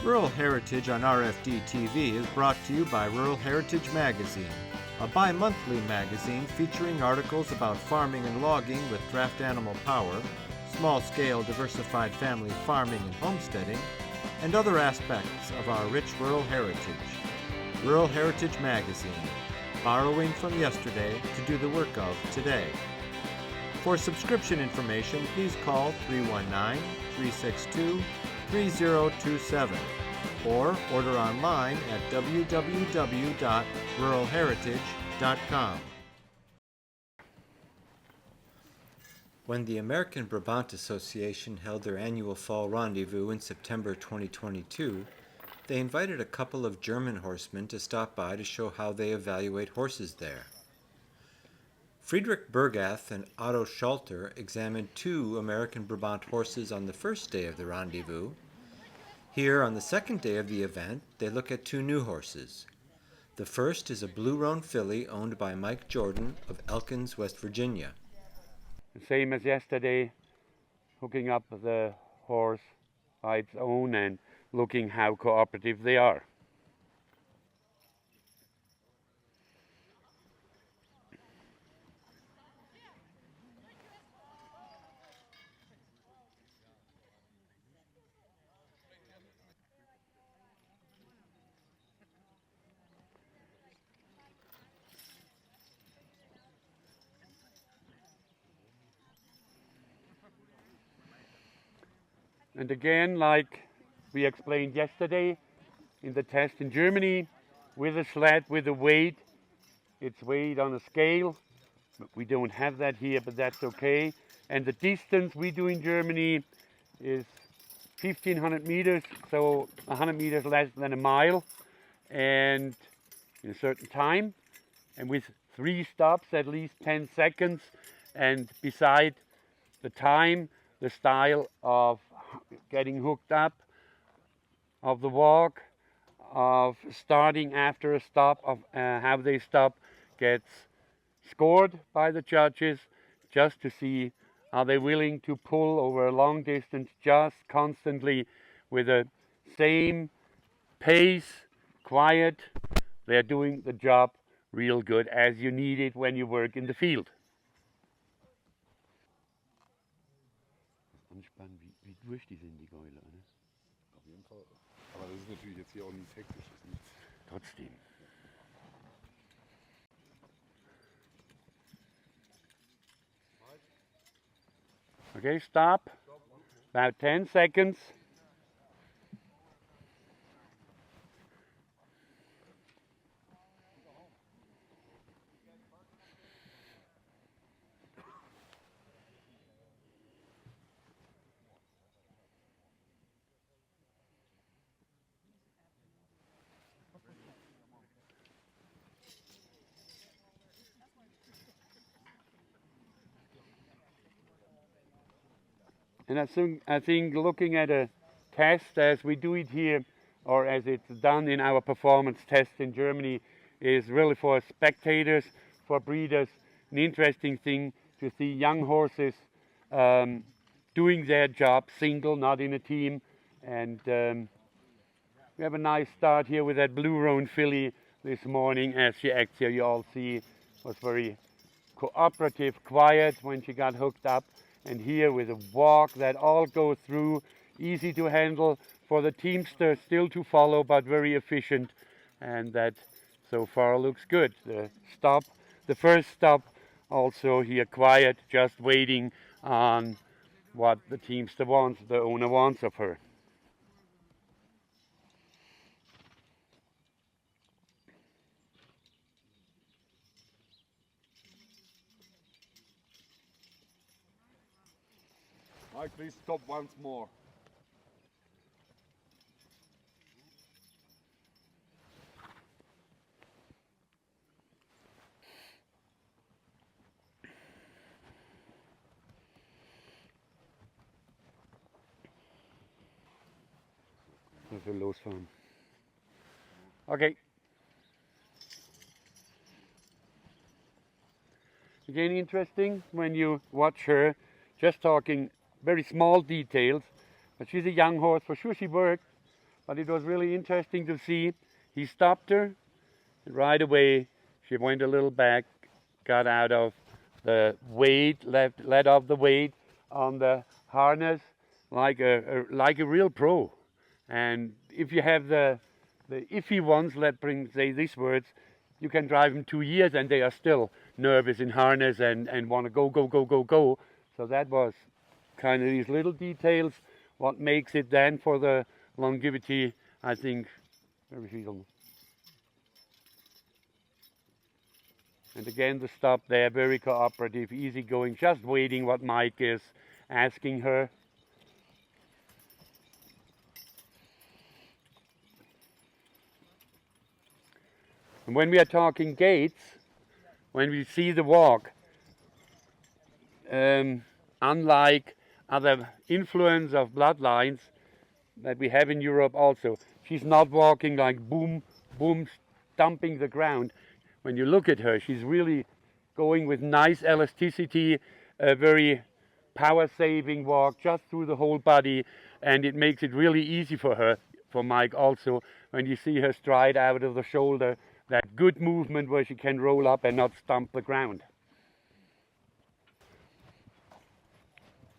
Rural Heritage on RFD TV is brought to you by Rural Heritage Magazine, a bi-monthly magazine featuring articles about farming and logging with draft animal power, small-scale diversified family farming and homesteading, and other aspects of our rich rural heritage. Rural Heritage Magazine, borrowing from yesterday to do the work of today. For subscription information, please call 319-362-3027 or order online at www.ruralheritage.com. When the American Brabant Association held their annual fall rendezvous in September 2022, they invited a couple of German horsemen to stop by to show how they evaluate horses there. Friederich Burgath and Otto Schalter examined 2 American Brabant horses on the first day of the rendezvous. Here, on the second day of the event, they look at 2 new horses. The first is a blue roan filly owned by Mike Jordan of Elkins, West Virginia. Same as yesterday, hooking up the horse by its own and looking how cooperative they are. And again, like we explained yesterday in the test in Germany, with a sled, with a weight, it's weighed on a scale. We don't have that here, but that's okay. And the distance we do in Germany is 1,500 meters, so 100 meters less than a mile, and in a certain time, and with 3 stops, at least 10 seconds, and beside the time, the style of getting hooked up, of the walk, of starting after a stop, of how they stop, gets scored by the judges just to see are they willing to pull over a long distance just constantly with the same pace, quiet. They're doing the job real good as you need it when you work in the field. Anspannen, wie durch die sind die Gäule, ne? Auf jeden Fall. Aber das ist natürlich jetzt hier auch nichts Hektisches. Trotzdem. Okay, stop. About 10 seconds. And I think looking at a test as we do it here, or as it's done in our performance test in Germany, is really for spectators, for breeders, an interesting thing to see young horses doing their job single, not in a team. And we have a nice start here with that blue roan filly this morning. As she acts here, you all see, was very cooperative, quiet when she got hooked up. And here with a walk that all goes through, easy to handle for the teamster, still to follow, but very efficient. And that so far looks good. The first stop, also here quiet, just waiting on what the teamster wants, the owner wants of her. Mike, please stop once more. Also losfahren. Okay. Again, interesting when you watch her, just talking very small details, but she's a young horse. For sure she worked, but it was really interesting to see. He stopped her, and right away she went a little back, got out of the weight, let off the weight on the harness like a real pro. And if you have the iffy ones, say these words, you can drive them 2 years and they are still nervous in harness and want to go. So that was kind of these little details, what makes it then for the longevity, I think, very feasible. And again, the stop there, very cooperative, easygoing, just waiting what Mike is asking her. And when we are talking gaits, when we see the walk, unlike other influence of bloodlines that we have in Europe also, she's not walking like boom, boom, stomping the ground. When you look at her, she's really going with nice elasticity, a very power-saving walk just through the whole body, and it makes it really easy for her, for Mike also, when you see her stride out of the shoulder, that good movement where she can roll up and not stomp the ground.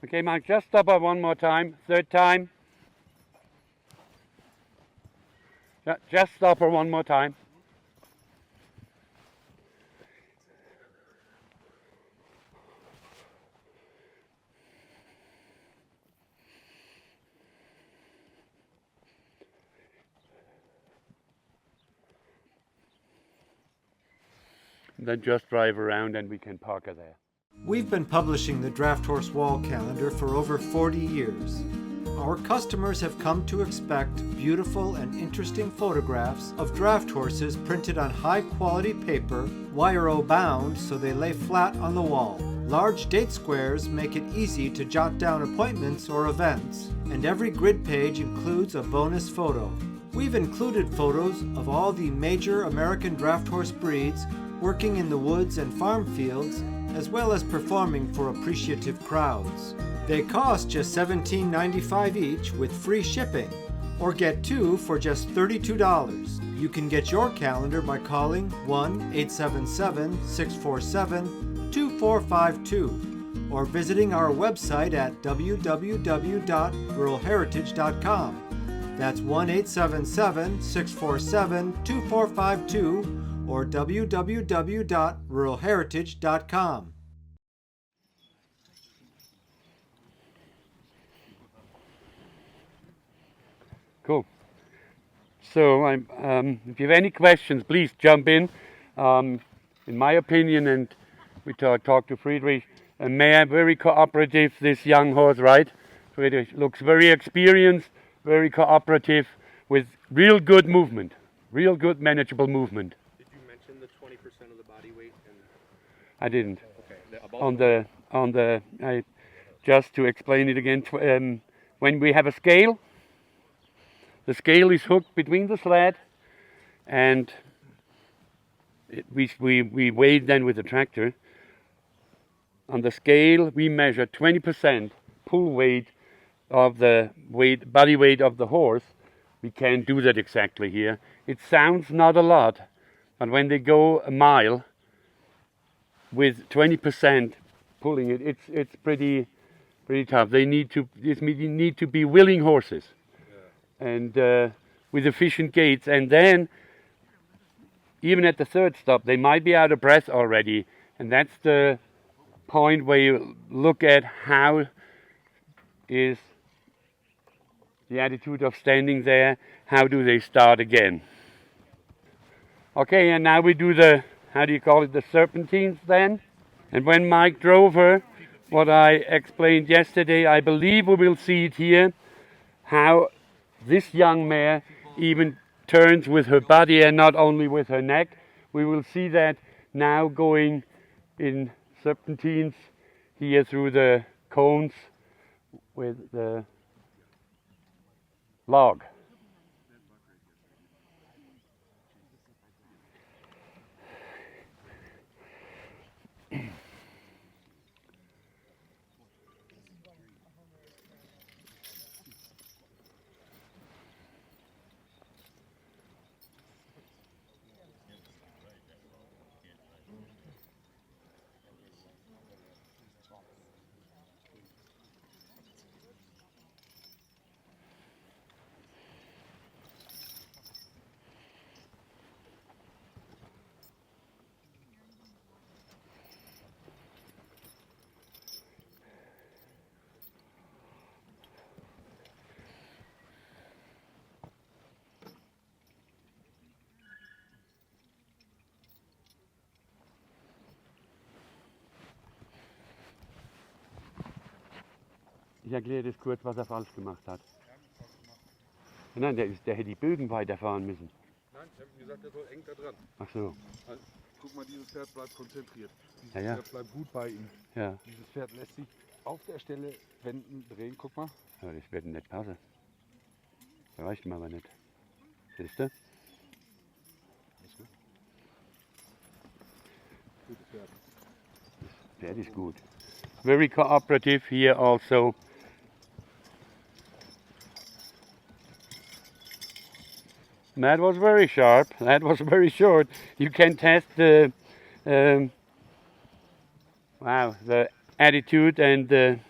Okay, Mike, just stop her one more time, third time. Just stop her one more time. Then just drive around and we can park her there. We've been publishing the Draft Horse Wall Calendar for over 40 years. Our customers have come to expect beautiful and interesting photographs of draft horses printed on high-quality paper, wire-o bound so they lay flat on the wall. Large date squares make it easy to jot down appointments or events, and every grid page includes a bonus photo. We've included photos of all the major American draft horse breeds working in the woods and farm fields, as well as performing for appreciative crowds. They cost just $17.95 each with free shipping, or get 2 for just $32. You can get your calendar by calling 1-877-647-2452 or visiting our website at www.ruralheritage.com. That's 1-877-647-2452 or www.ruralheritage.com. Cool. So if you have any questions, please jump in. In my opinion, and we talked to Friederich, a mare, very cooperative, this young horse, right? Friederich looks very experienced, very cooperative, with real good movement, real good manageable movement. Did you mention the 20% of the body weight? I didn't. Okay. Just to explain it again, when we have a scale, the scale is hooked between the sled and we weigh then with the tractor. On the scale, we measure 20% pull weight of the body weight of the horse. We can't do that exactly here. It sounds not a lot, but when they go a mile with 20% pulling it, it's pretty tough. They need to be willing horses, and with efficient gaits. And then, even at the third stop, they might be out of breath already, and that's the point where you look at how is the attitude of standing there, how do they start again. Okay, and now we do the, how do you call it, the serpentines then. And when Mike drove her, what I explained yesterday, I believe we will see it here, how this young mare even turns with her body and not only with her neck. We will see that now going in serpentines here through the cones with the log. Ich erkläre das kurz, was er falsch gemacht hat. Nein, der hätte die Bögen weiterfahren müssen. Nein, ich habe ihm gesagt, er soll eng da dran. Ach so. Also, guck mal, dieses Pferd bleibt konzentriert. Dieses Ja, ja. Pferd bleibt gut bei ihm. Ja. Dieses Pferd lässt sich auf der Stelle wenden, drehen. Guck mal. Ja, das wird nicht passen. Das reicht mir aber nicht. Siehst du? Ist gut. Gutes Pferd. Das Pferd ist gut. Very cooperative here also. That was very sharp. That was very short. You can test the the attitude and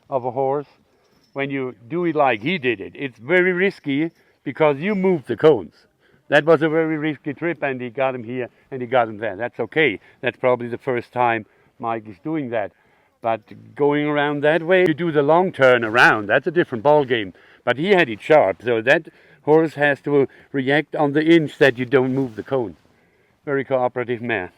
of a horse when you do it like he did it. It's very risky because you move the cones. That was a very risky trip, and he got him here and he got him there. That's okay. That's probably the first time Mike is doing that. But going around that way, you do the long turn around. That's a different ball game. But he had it sharp, so that horse has to react on the inch that you don't move the cone. Very cooperative mare.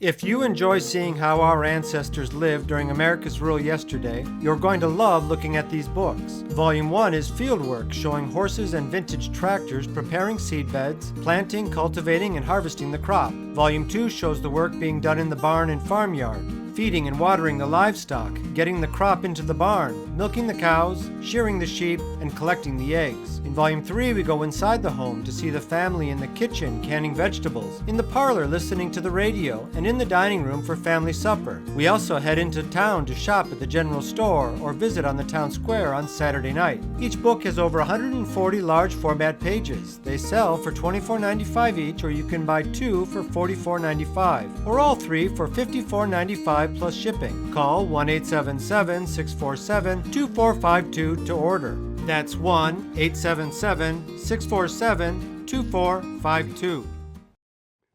If you enjoy seeing how our ancestors lived during America's rule yesterday, you're going to love looking at these books. Volume 1 is fieldwork showing horses and vintage tractors preparing seed beds, planting, cultivating, and harvesting the crop. Volume 2 shows the work being done in the barn and farmyard, feeding and watering the livestock, getting the crop into the barn, milking the cows, shearing the sheep, and collecting the eggs. In Volume 3, we go inside the home to see the family in the kitchen canning vegetables, in the parlor listening to the radio, and in the dining room for family supper. We also head into town to shop at the general store or visit on the town square on Saturday night. Each book has over 140 large format pages. They sell for $24.95 each, or you can buy 2 for $44.95, or all 3 for $54.95 plus shipping. Call 1-877-647-2452 to order. That's 1-877-647-2452.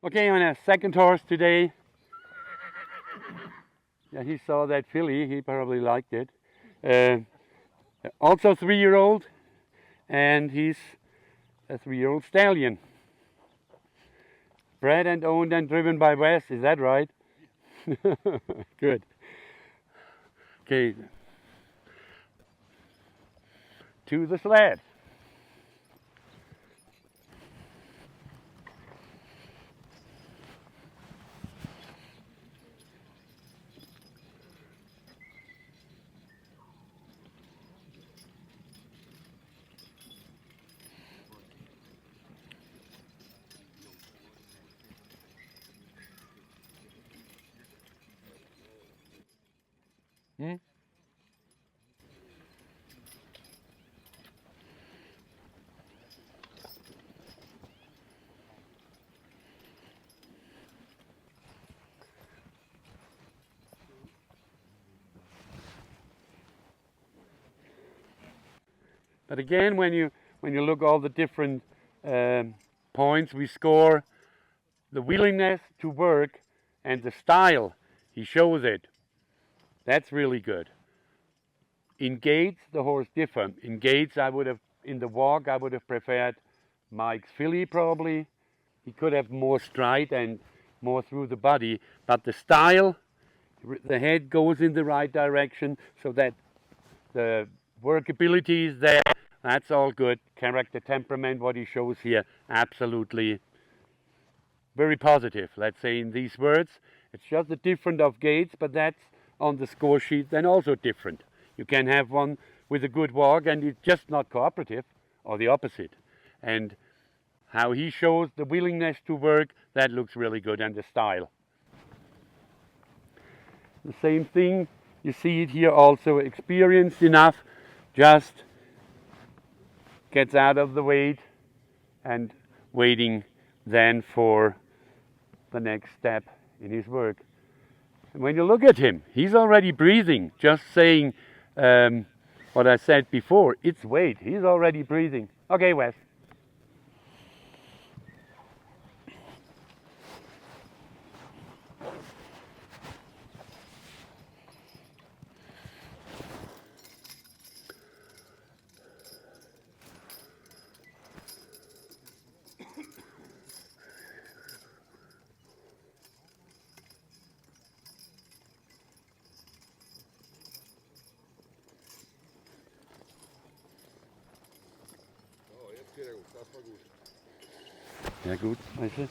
Okay, on our second horse today. Yeah, he saw that filly. He probably liked it. Also 3-year-old, and he's a 3-year-old stallion. Bred and owned and driven by Wes. Is that right? Good. Okay. To the sled. Hmm? But again, when you look all the different points we score, the willingness to work and the style he shows it, that's really good. In gaits, the horse differ. In gaits, in the walk, I would have preferred Mike's filly probably. He could have more stride and more through the body, but the style, the head goes in the right direction so that the workability is there. That's all good. Character, temperament, what he shows here, absolutely very positive. Let's say in these words, it's just a different of gaits, but that's on the score sheet then also different. You can have one with a good walk and it's just not cooperative, or the opposite. And how he shows the willingness to work, that looks really good, and the style. The same thing, you see it here also, experienced enough, just gets out of the weight and waiting then for the next step in his work. And when you look at him, he's already breathing, just saying what I said before, it's weight, he's already breathing. Okay, Wes. Sehr gut, das war gut. Ja gut, weißt du,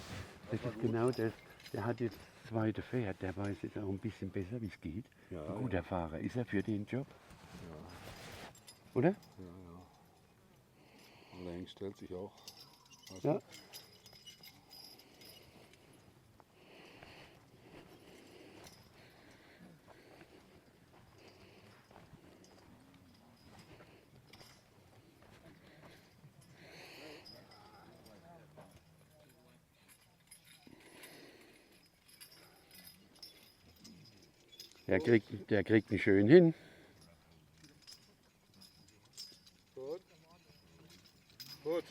das ist genau das. Der hat jetzt das zweite Pferd, der weiß jetzt auch ein bisschen besser, wie es geht. Ja, Ein guter Fahrer ist er für den Job, Ja, oder? ja, ja. Und der Hengst stellt sich auch. Weißt Ja. du? Der kriegt ihn schön hin. Gut. Gut.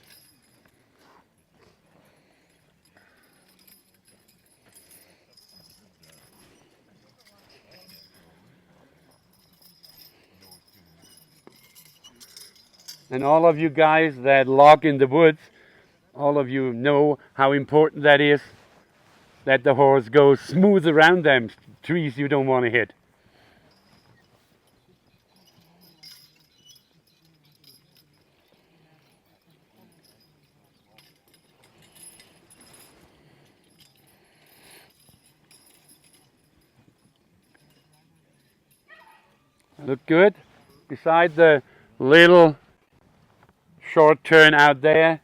And all of you guys that log in the woods, all of you know how important that is, that the horse goes smooth around them trees you don't want to hit. Look good. Beside the little short turn out there,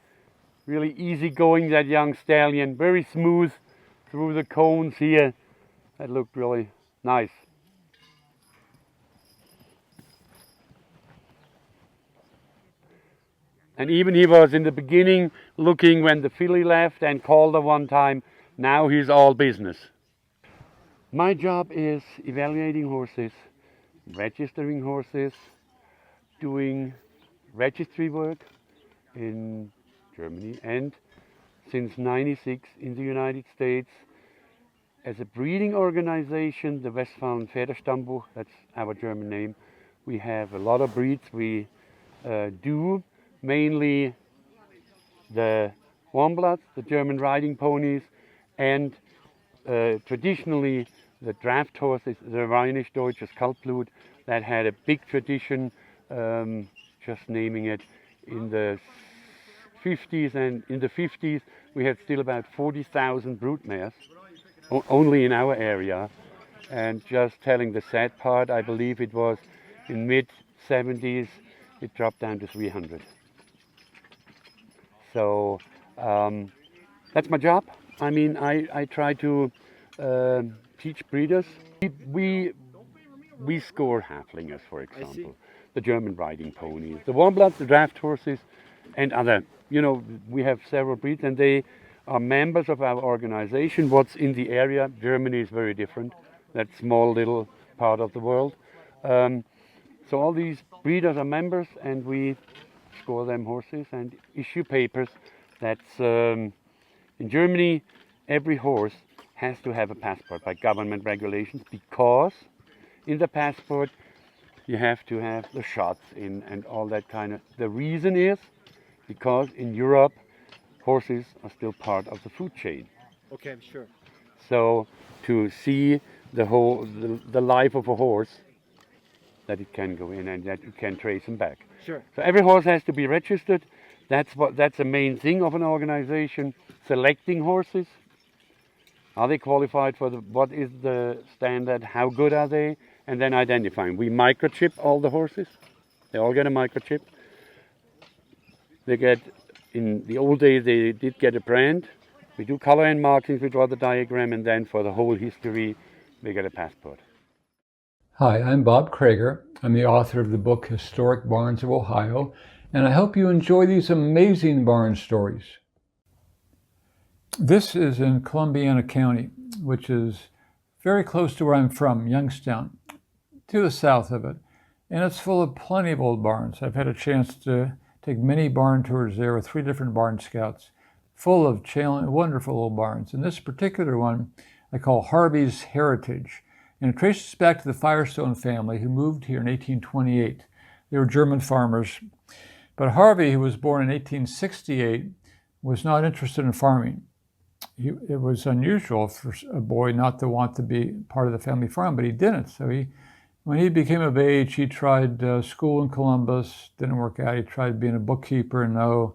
really easy going, that young stallion, very smooth through the cones here. That looked really nice. And even he was in the beginning looking when the filly left and called her one time. Now he's all business. My job is evaluating horses, registering horses, doing registry work in Germany, and since '96 in the United States as a breeding organization, the Westfalen Pferdestammbuch, that's our German name. We have a lot of breeds. We do mainly the Warmbloods, the German riding ponies, and traditionally the draft horses, the Rheinisch Deutsches Kaltblut, that had a big tradition, just naming it, in the 50s. And in the 50s we had still about 40,000 broodmares, only in our area. And just telling the sad part, I believe it was in mid-70s it dropped down to 300. So that's my job. I mean, I try to teach breeders. We score halflingers, for example, the German riding ponies, the warmbloods, the draft horses, and other. You know, we have several breeds, and they are members of our organization. What's in the area, Germany is very different. That small little part of the world. So all these breeders are members, and we score them horses and issue papers. That's in Germany, every horse has to have a passport by government regulations, because in the passport you have to have the shots in and all that kind of. The reason is because in Europe horses are still part of the food chain. Okay, I'm sure. So to see the life of a horse, that it can go in and that you can trace him back. Sure. So every horse has to be registered. That's the main thing of an organization. Selecting horses. Are they qualified for what is the standard? How good are they? And then identifying. We microchip all the horses. They all get a microchip. They get, in the old days they did get a brand. We do color and markings, we draw the diagram, and then for the whole history they get a passport. Hi, I'm Bob Krager. I'm the author of the book Historic Barns of Ohio, and I hope you enjoy these amazing barn stories. This is in Columbiana County, which is very close to where I'm from, Youngstown, to the south of it. And it's full of plenty of old barns. I've had a chance to take many barn tours there with 3 different barn scouts, full of wonderful old barns. And this particular one I call Harvey's Heritage. And it traces back to the Firestone family who moved here in 1828. They were German farmers. But Harvey, who was born in 1868, was not interested in farming. It was unusual for a boy not to want to be part of the family farm, but he didn't. So when he became of age, he tried school in Columbus, didn't work out. He tried being a bookkeeper, no.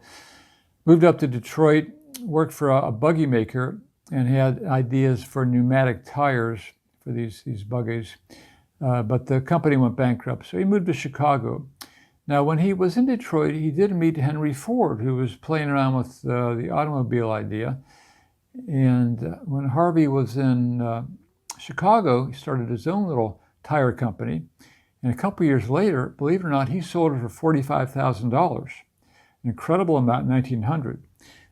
moved up to Detroit, worked for a buggy maker, and had ideas for pneumatic tires for these buggies. But the company went bankrupt, so he moved to Chicago. Now, when he was in Detroit, he did meet Henry Ford, who was playing around with the automobile idea. And when Harvey was in Chicago, he started his own little tire company. And a couple years later, believe it or not, he sold it for $45,000, an incredible amount in 1900.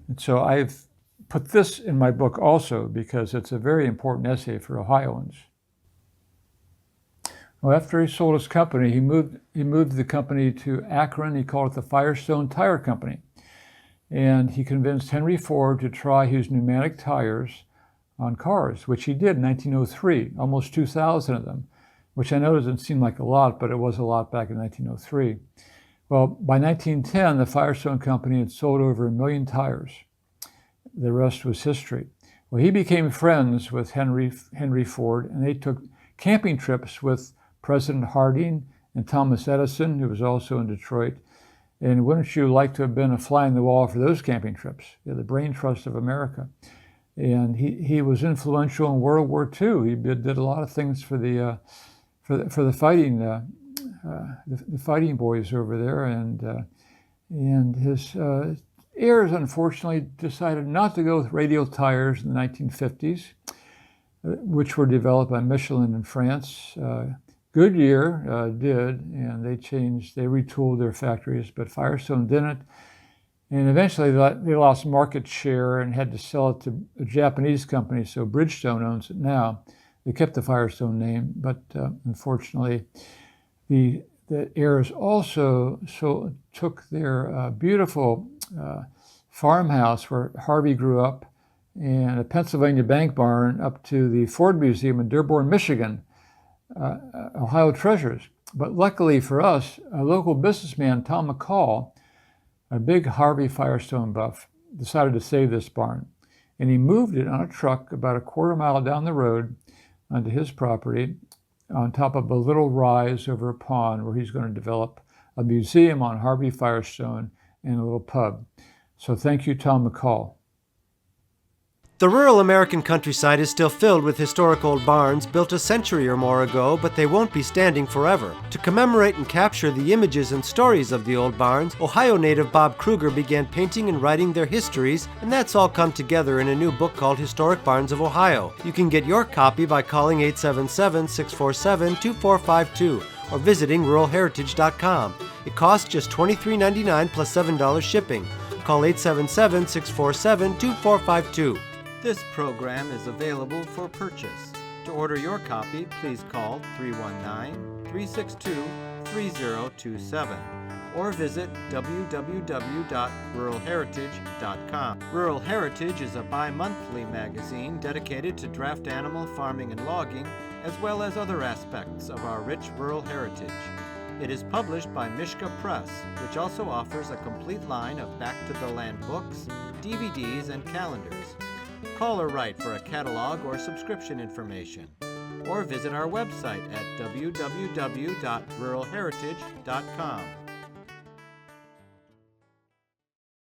And so I've put this in my book also because it's a very important essay for Ohioans. Well, after he sold his company, he moved the company to Akron. He called it the Firestone Tire Company. And he convinced Henry Ford to try his pneumatic tires on cars, which he did in 1903, almost 2,000 of them, which I know doesn't seem like a lot, but it was a lot back in 1903. Well, by 1910, the Firestone Company had sold over 1 million tires. The rest was history. Well, he became friends with Henry Ford, and they took camping trips with President Harding and Thomas Edison, who was also in Detroit. And wouldn't you like to have been a fly on the wall for those camping trips? The brain trust of America. And he was influential in World War II. He did a lot of things for the fighting boys over there. And his heirs, unfortunately, decided not to go with radial tires in the 1950s, which were developed by Michelin in France. Goodyear did, and they retooled their factories, but Firestone didn't. And eventually they lost market share and had to sell it to a Japanese company, so Bridgestone owns it now. They kept the Firestone name, but unfortunately the heirs also took their beautiful farmhouse where Harvey grew up and a Pennsylvania bank barn up to the Ford Museum in Dearborn, Michigan. Ohio treasures. But luckily for us, a local businessman, Tom McCall, a big Harvey Firestone buff, decided to save this barn. And he moved it on a truck about a quarter mile down the road onto his property on top of a little rise over a pond where he's going to develop a museum on Harvey Firestone and a little pub. So thank you, Tom McCall. The rural American countryside is still filled with historic old barns built a century or more ago, but they won't be standing forever. To commemorate and capture the images and stories of the old barns, Ohio native Bob Kruger began painting and writing their histories, and that's all come together in a new book called Historic Barns of Ohio. You can get your copy by calling 877-647-2452 or visiting ruralheritage.com. It costs just $23.99 plus $7 shipping. Call 877-647-2452. This program is available for purchase. To order your copy, please call 319-362-3027 or visit www.ruralheritage.com. Rural Heritage is a bi-monthly magazine dedicated to draft animal farming and logging, as well as other aspects of our rich rural heritage. It is published by Mishka Press, which also offers a complete line of Back to the Land books, DVDs, and calendars. Call or write for a catalog or subscription information, or visit our website at www.ruralheritage.com.